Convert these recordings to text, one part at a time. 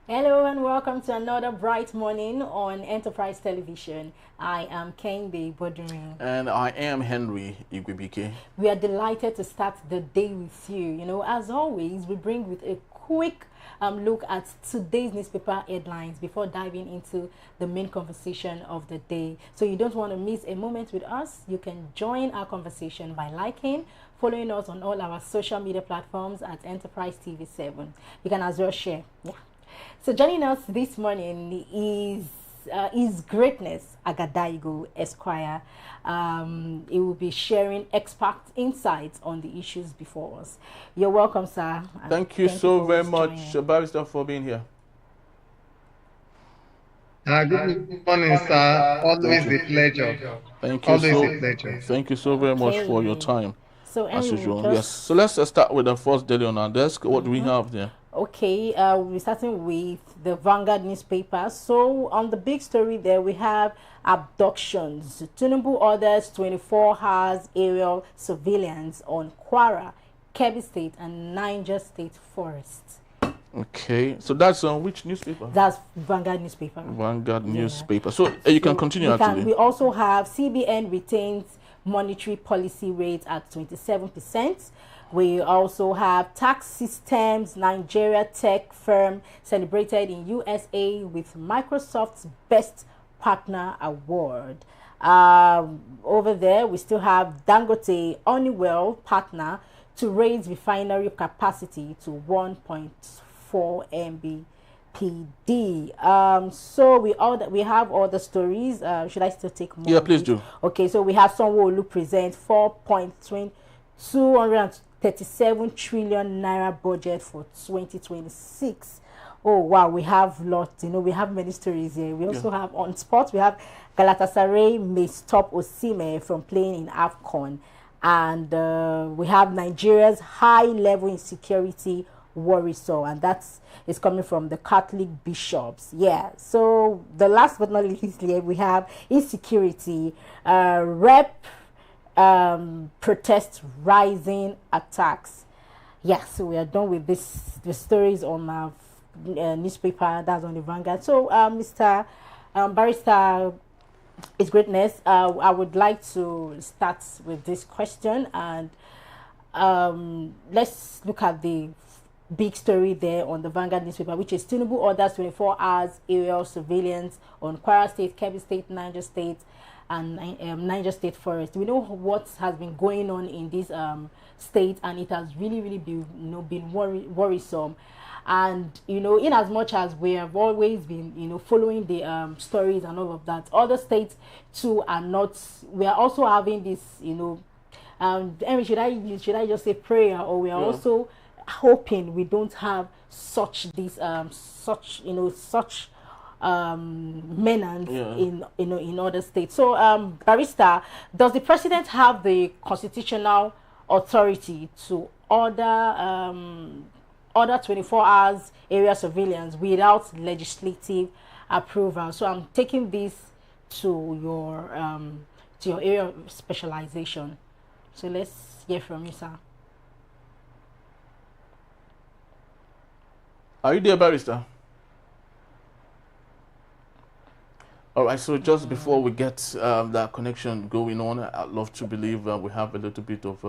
Hello and welcome to another bright morning on Enterprise Television. I am Kende Bodrin. And I am Henry Igwebike. We are delighted to start the day with you. As always, we bring with a quick look at today's newspaper headlines before diving into the main conversation of the day. So you don't want to miss a moment with us. You can join our conversation by liking, following us on all our social media platforms at Enterprise TV7. You can as well share. Yeah. So joining us this morning is His Greatness Agadaigo Esquire. He will be sharing expert insights on the issues before us. You're welcome, sir. Thank you so very much, Barrister, for being here. Good morning, sir. Always a pleasure. Thank you Always so. a pleasure. Thank you so very much for your time. So as anyway, usual. Yes. So let's start with the first daily on our desk. What do we have there? Okay, we're starting with the Vanguard newspaper. So on the big story there, we have abductions. Tinubu orders 24 hours aerial surveillance on Kwara, Kebbi State, and Niger State forests. Okay, so that's on which newspaper? That's Vanguard newspaper. Vanguard newspaper. So you can continue actually. We also have CBN retains monetary policy rate at 27%. We also have tax systems. Nigeria tech firm celebrated in USA with Microsoft's Best Partner Award. Over there, we still have Dangote Honeywell partner to raise refinery capacity to 1.4 MBPD. So we have all the stories. Should I still take more? Yeah, please do. Okay, so we have Sanwo-Olu present 237 trillion naira budget for 2026. Oh wow, we have lots. We have many stories here. We also have on sports. We have Galatasaray may stop Osimhen from playing in AFCON, and we have Nigeria's high-level insecurity worrisome, and that's is coming from the Catholic bishops. Yeah. So the last but not least here we have insecurity. Rep protest rising attacks. Yeah, so we are done with the stories on our newspaper. That's on the Vanguard. So Mr. Barrister, His Greatness, I would like to start with this question, and let's look at the big story there on the Vanguard newspaper, which is Tinubu orders 24 hours aerial surveillance on Kwara State, Kebbi State, Niger State, and Niger State Forest. We know what has been going on in this state, and it has really been worrisome. And in as much as we have always been following the stories and all of that, other states too are not. We are also having this Henry, should I just say prayer, or we are also hoping we don't have such menace in other states. So Barrister, does the president have the constitutional authority to order 24 hours area surveillance without legislative approval? So I'm taking this to your area of specialization. So let's hear from you, sir. Are you there, Barrister? All right, so just before we get that connection going on, I'd love to believe we have a little bit of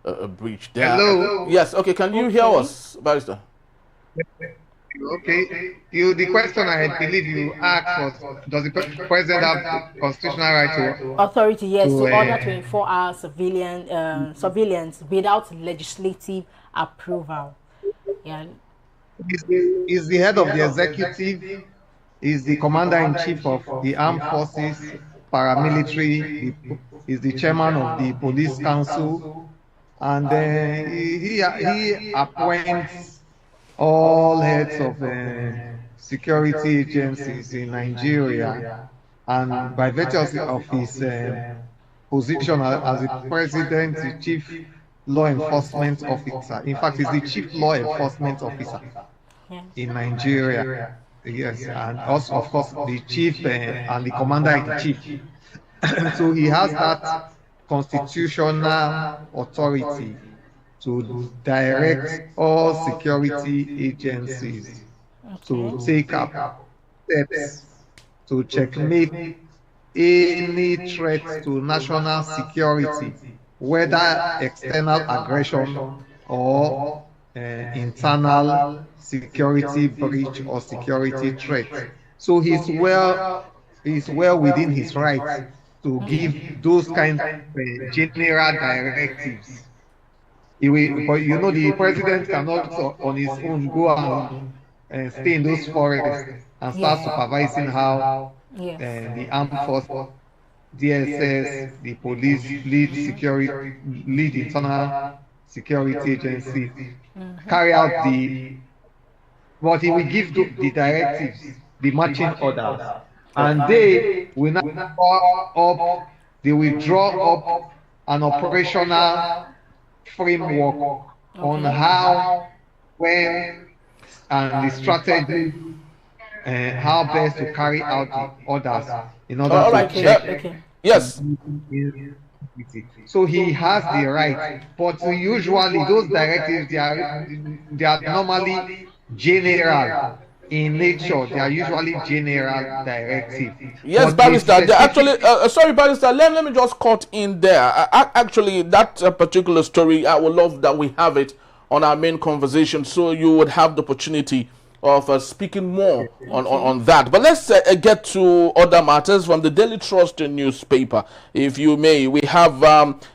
a breach there. Hello. Yes, okay, can you hear us, Barrister? Okay. The question I believe you asked was, does the president have constitutional right to authority? Yes, to order 24 hours surveillance without legislative approval. Yeah. Is the head of the executive, is the commander-in-chief of the armed forces, paramilitary, is the chairman of the police council, and he appoints all heads of security agencies in Nigeria, and by virtue of his position as the president, the chief law enforcement officer, in fact, he's the chief law enforcement officer in Nigeria. Yes, and also, of course, the chief and the commander-in-chief. So he has that constitutional authority to direct all security agencies to Okay. take up steps to checkmate any threat to national security, whether external aggression or internal security breach or security threat. So he's well within his rights to give those kind of general directives. But the president cannot on his own go and stay in those forests and start Yeah. supervising how Yes. the armed force, DSS, the police, lead internal security agencies carry out but he will give the directives, the marching orders, and they will now they will draw up an operational framework on Okay. how, when, and the strategy, how best to carry out the orders in order All to right. Okay. check. Okay. Yes. So he has the right, but usually those directives they are normally general in nature. They are usually general directives, Yes, but a barrister. They specific. actually, sorry, barrister. Let me just cut in there. Actually, that particular story, I would love that we have it on our main conversation, so you would have the opportunity of speaking more Okay. on that. But let's get to other matters from the Daily Trust newspaper, if you may. We have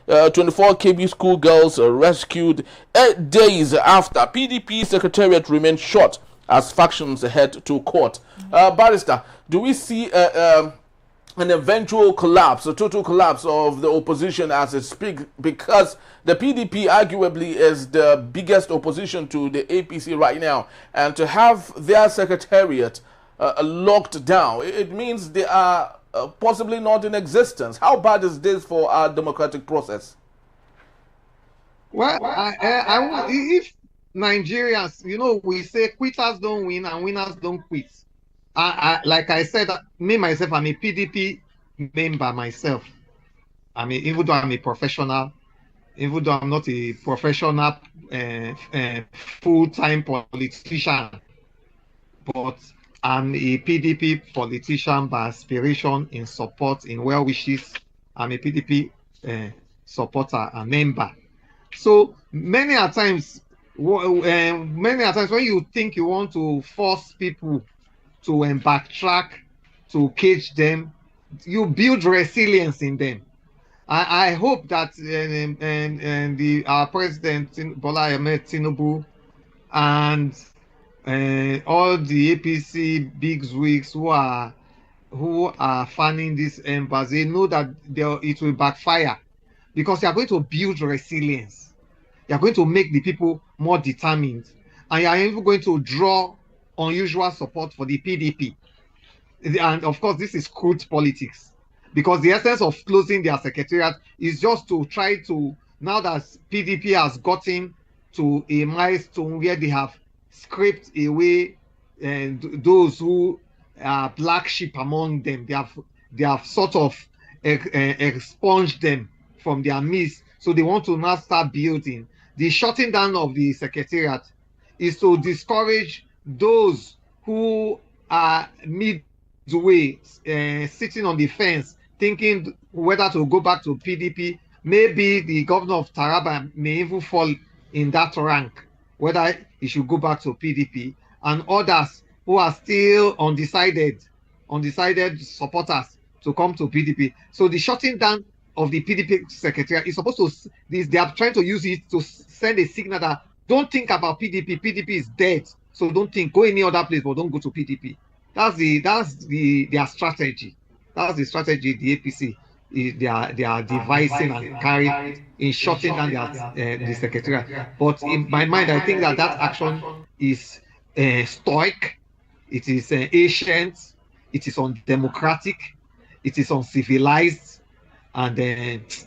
24 Kebbi schoolgirls rescued 8 days after PDP secretariat remained shut as factions head to court. Barrister, do we see an eventual collapse, a total collapse of the opposition as it speaks? Because the PDP arguably is the biggest opposition to the APC right now, and to have their secretariat locked down, it means they are possibly not in existence. How bad is this for our democratic process? Well, if Nigerians, we say quitters don't win and winners don't quit. Like I said, me myself, I'm a PDP member myself. Even though I'm a professional, even though I'm not a professional full-time politician, but I'm a PDP politician by aspiration, in support, in well wishes. I'm a PDP supporter and member. So many a times when you think you want to force people to backtrack, to cage them, you build resilience in them. I hope that our president Bola Ahmed Tinubu and all the APC bigwigs who are fanning these embers, they know that it will backfire, because they are going to build resilience. You are going to make the people more determined, and you are even going to draw unusual support for the PDP. And of course, this is crude politics, because the essence of closing their secretariat is just to try to, now that PDP has gotten to a milestone where they have scraped away those who are black sheep among them, they have sort of expunged them from their midst. So they want to now start building. The shutting down of the secretariat is to discourage those who are midway, sitting on the fence, thinking whether to go back to PDP. Maybe the governor of Taraba may even fall in that rank, whether he should go back to PDP, and others who are still undecided supporters to come to PDP. So the shutting down of the PDP secretariat is supposed to, they are trying to use it to send a signal that don't think about PDP. PDP is dead. So don't think, go any other place, but don't go to PDP. That's their strategy. That's the strategy the APC they are devising and carrying in shutting down the secretariat. But in my mind, I think that action is stoic, it is ancient, it is undemocratic, it is uncivilized, and it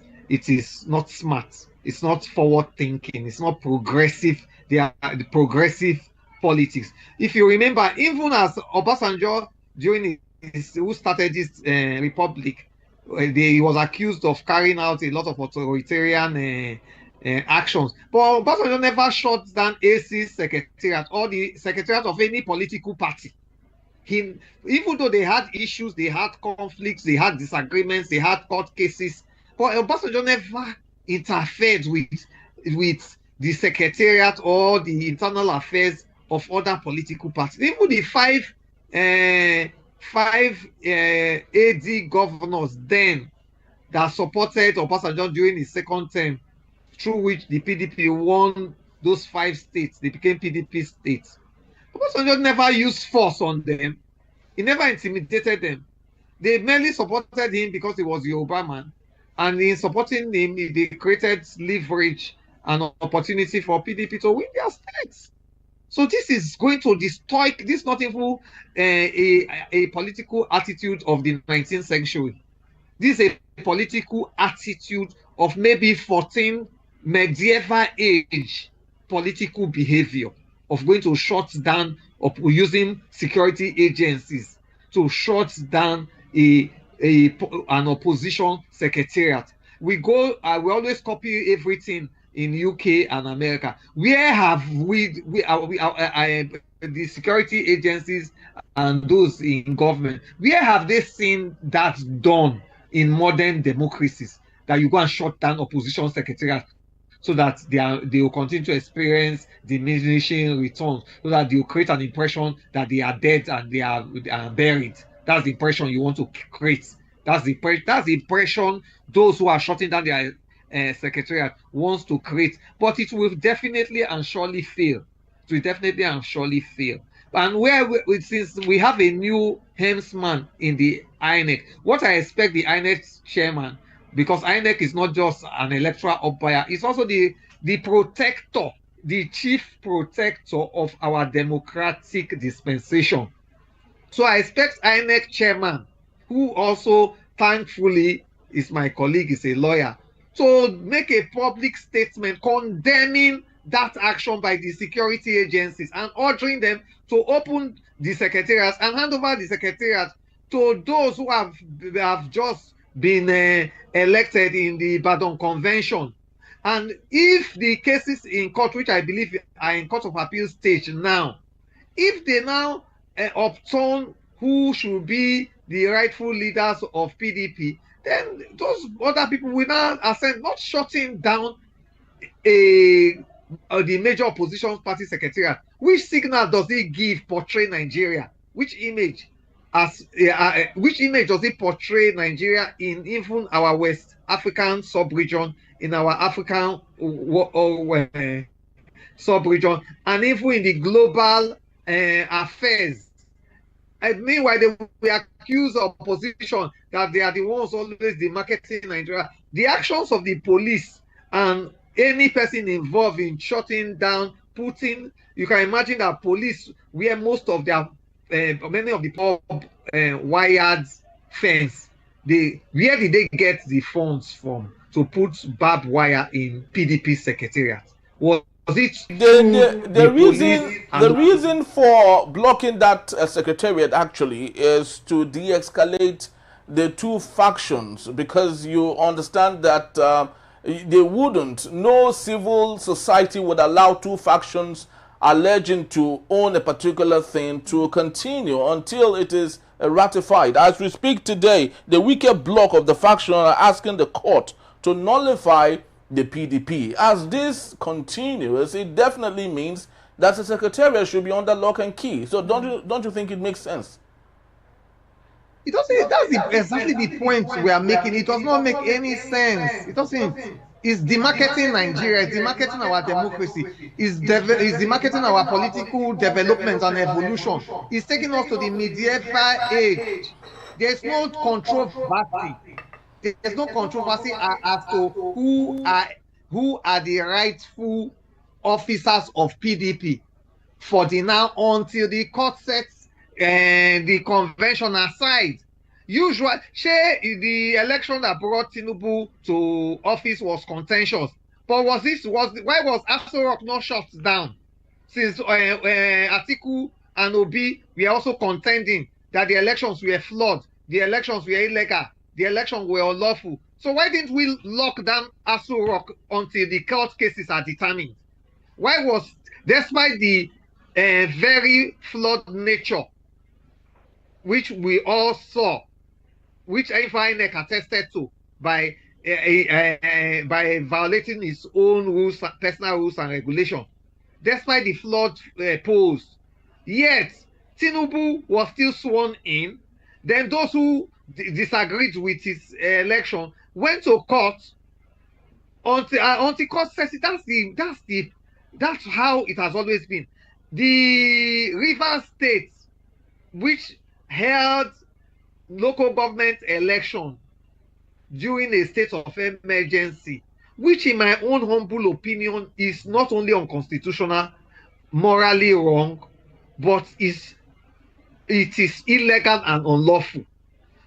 is not smart. It's not forward thinking. It's not progressive. They are the progressive politics. If you remember, even as Obasanjo who started this republic, he was accused of carrying out a lot of authoritarian actions. But Obasanjo never shut down AC's secretariat or the secretariat of any political party. Even though they had issues, they had conflicts, they had disagreements, they had court cases, but Obasanjo never interfered with the secretariat or the internal affairs of other political parties. Even the five AD governors then that supported Obasanjo during his second term, through which the PDP won those 5 states, they became PDP states. Obasanjo never used force on them. He never intimidated them. They merely supported him because he was the Yoruba man. And in supporting him, they created leverage and opportunity for PDP to win their states. So this is going to destroy, this is not even a political attitude of the 19th century. This is a political attitude of maybe 14 medieval age political behavior of going to shut down or using security agencies to shut down an opposition secretariat. We always copy everything in UK and America. Where have the security agencies and those in government, where have they seen that done in modern democracies, that you go and shut down opposition secretariat so that they will continue to experience diminishing returns, so that they will create an impression that they are dead and they are buried? That's the impression you want to create. That's the impression those who are shutting down their secretariat wants to create. But it will definitely and surely fail. It will definitely and surely fail. And since we have a new helmsman in the INEC, what I expect the INEC chairman, because INEC is not just an electoral umpire, it's also the protector, the chief protector of our democratic dispensation. So I expect INEC chairman, who also thankfully is my colleague, is a lawyer, to make a public statement condemning that action by the security agencies and ordering them to open the secretariats and hand over the secretariat to those who have just been elected in the Ibadan Convention. And if the cases in court, which I believe are in Court of Appeal stage now, if they now upturn who should be the rightful leaders of PDP, then those other people will now ascend, not shutting down the major opposition party secretariat. Which signal does it portray Nigeria? Which image does it portray Nigeria in even our West African sub-region, in our African sub-region, and even in the global affairs? And meanwhile, they will accuse opposition that they are the ones always demarketing Nigeria. The actions of the police and any person involved in shutting down, you can imagine that police, where most of their, many of the pub wired fence, where did they get the funds from to put barbed wire in PDP secretariat? Was it the reason for blocking that secretariat actually is to de-escalate the two factions, because you understand that no civil society would allow two factions alleging to own a particular thing to continue until it is ratified. As we speak today, the weaker bloc of the faction are asking the court to nullify the PDP. As this continues, it definitely means that the secretariat should be under lock and key. So don't you think it makes sense? It doesn't. That's exactly the point we are making. It does not make any sense. It doesn't. It's demarketing Nigeria. It's demarketing our democracy. It's demarketing our political development and evolution. It's taking us to the medieval age. There's no controversy. There's no controversy as to who are the rightful officers of PDP for the now until the court sets the convention aside. Usually, the election that brought Tinubu to office was contentious, but why was Aso Rock not shut down? Since Atiku and Obi were also contending that the elections were flawed, the elections were illegal, the elections were unlawful. So why didn't we lock down Aso Rock until the court cases are determined? Why was, despite the very flawed nature, which we all saw, which INEC attested to by violating its own rules, personal rules and regulations, despite the flawed polls, yet Tinubu was still sworn in. Then those who disagreed with his election went to court until court says it. That's how it has always been. The River State, which held local government election during a state of emergency, which in my own humble opinion is not only unconstitutional, morally wrong, but it is illegal and unlawful.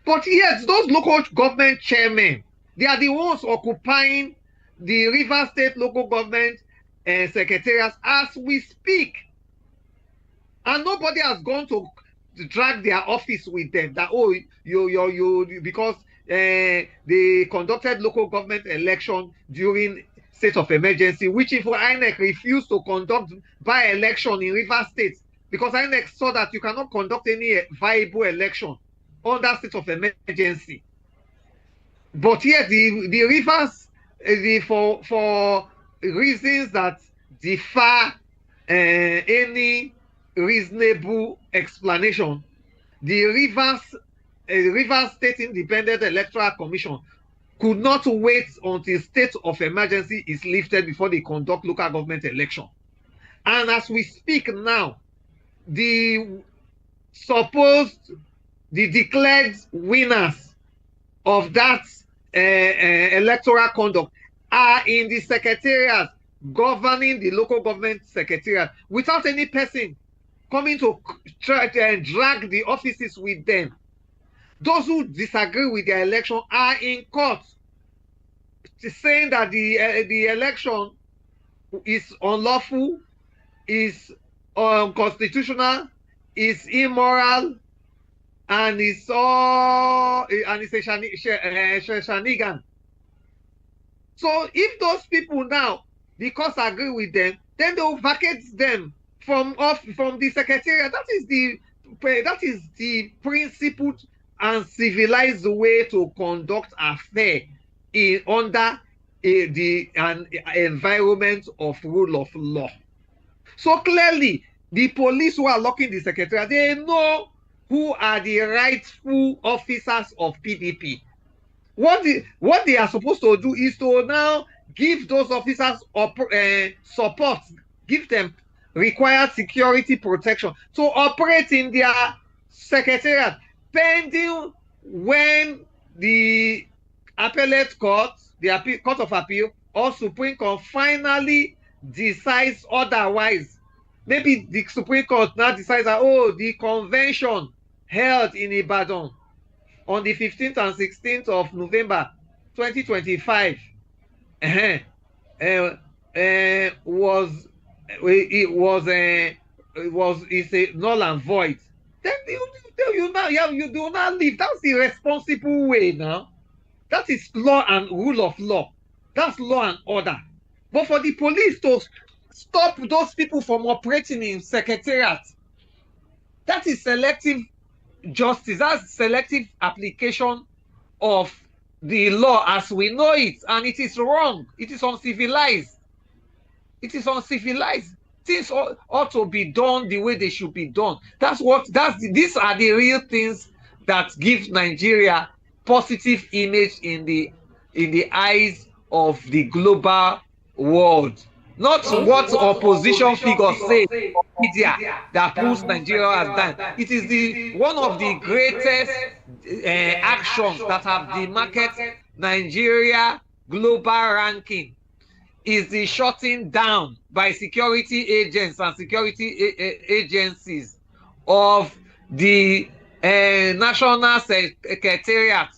But yes, those local government chairmen, they are the ones occupying the River State local government secretariats as we speak. And nobody has gone to drag their office with them that, oh, you because they conducted local government election during state of emergency, which if INEC refused to conduct by-election in River State, because INEC saw that you cannot conduct any viable election under state of emergency. But yet the Rivers, for reasons that defy any reasonable explanation, the Rivers State Independent Electoral Commission could not wait until state of emergency is lifted before they conduct local government election. And as we speak now, the declared winners of that electoral conduct are in the secretariat governing the local government secretariat without any person coming to try and drag the offices with them. Those who disagree with their election are in court saying that the election is unlawful, is unconstitutional, is immoral, and it's a shenanigan. So if those people now, because I agree with them, then they will vacate them from the secretariat. That is the principled and civilized way to conduct affairs under an environment of rule of law. So clearly, the police who are locking the secretariat, they know who are the rightful officers of PDP. What they are supposed to do is to now give those officers support, give them required security protection to operate in their secretariat, pending when the appellate court, the Court of Appeal, or Supreme Court finally decides otherwise. Maybe the Supreme Court now decides that, oh, the convention held in Ibadan on the 15th and 16th of November 2025 is a null and void. Then you do not leave. That's the responsible way now. That is law and rule of law. That's law and order. But for the police to stop those people from operating in secretariat, that is selective justice. That's selective application of the law as we know it, and it is wrong. It is uncivilized. It is uncivilized. Things ought to be done the way they should be done. These are the real things that give Nigeria positive image in the eyes of the global world. Not what opposition figures say or media that proves Nigeria has done. It is one of the greatest actions that have demarcated Nigeria global ranking is the shutting down by security agents and security agencies of the National Secretariat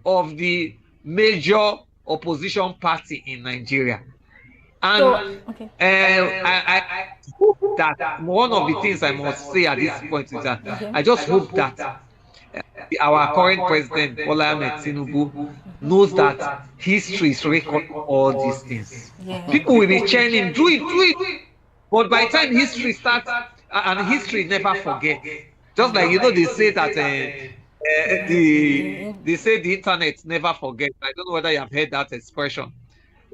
of the major opposition party in Nigeria. And I hope that one of the things I must say at this point is that I just hope that our current president, Bola Ahmed Tinubu, knows that history is recording all these things. Yeah. People will be churning, do it, do it. But by the time history starts, and history never forgets. Just like, you know, they say that they say the internet never forgets. I don't know whether you have heard that expression.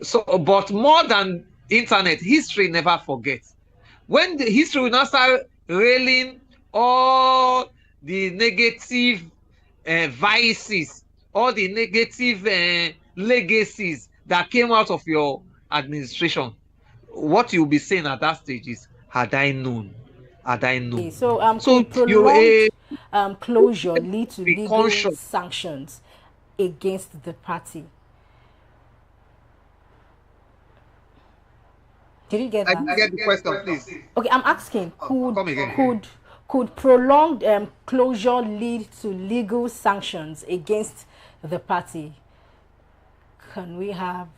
So, but more than internet, history never forgets. When the history will now start railing all the negative vices, all the negative legacies that came out of your administration, what you'll be saying at that stage is, had I known, had I known. So So could you prolonged closure lead to be legal conscious. sanctions against the party? Did you get I that? didn't get the question, please. Okay, I'm asking, Come again. could prolonged closure lead to legal sanctions against the party? Can we have?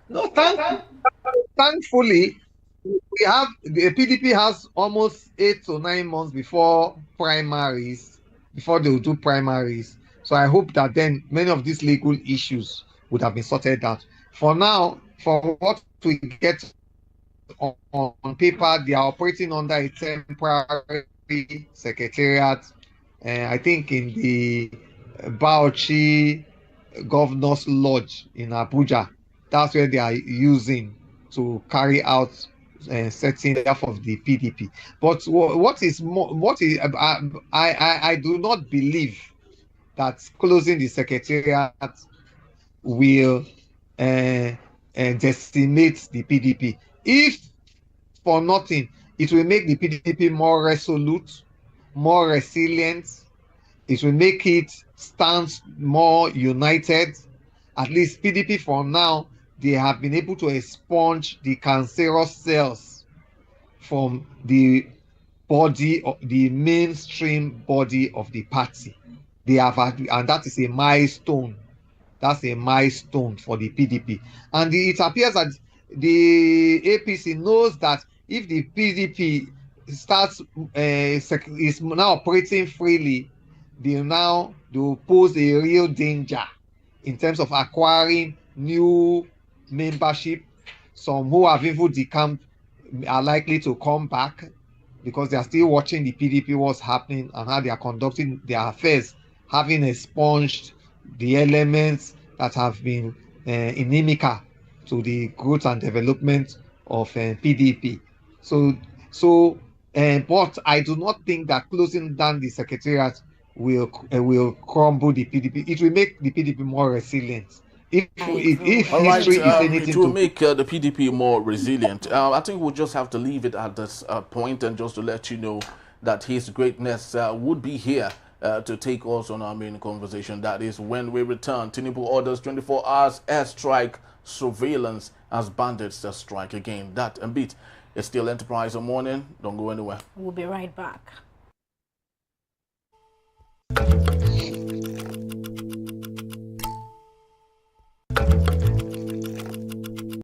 No, thankfully, we have the PDP has almost 8 to 9 months before primaries, before they will do primaries. So I hope that then many of these legal issues would have been sorted out. For now, for what we get on paper, they are operating under a temporary secretariat. I think in the Bauchi Governor's Lodge in Abuja. That's where they are using to carry out certain stuff of the PDP. But what is I do not believe that closing the secretariat will decimate the PDP. If for nothing, it will make the PDP more resolute, more resilient. It will make it stand more united. At least PDP for now, they have been able to expunge the cancerous cells from the body of the mainstream body of the party. They have, and that is a milestone. That's a milestone for the PDP. And it appears that the APC knows that if the PDP starts is now operating freely, they will pose a real danger in terms of acquiring new membership. Some who have even decamped are likely to come back because they are still watching the PDP, what's happening and how they are conducting their affairs, having expunged the elements that have been inimical to the growth and development of PDP. But I do not think that closing down the secretariat will crumble the PDP. It will make the PDP more resilient. If history is anything it will make the PDP more resilient. I think we'll just have to leave it at this point, and just to let you know that His Greatness would be here to take us on our main conversation. That is when we return. Tinubu orders 24 hours airstrike surveillance as bandits strike again. That and beat is still Enterprise on Morning. Don't go anywhere. We'll be right back.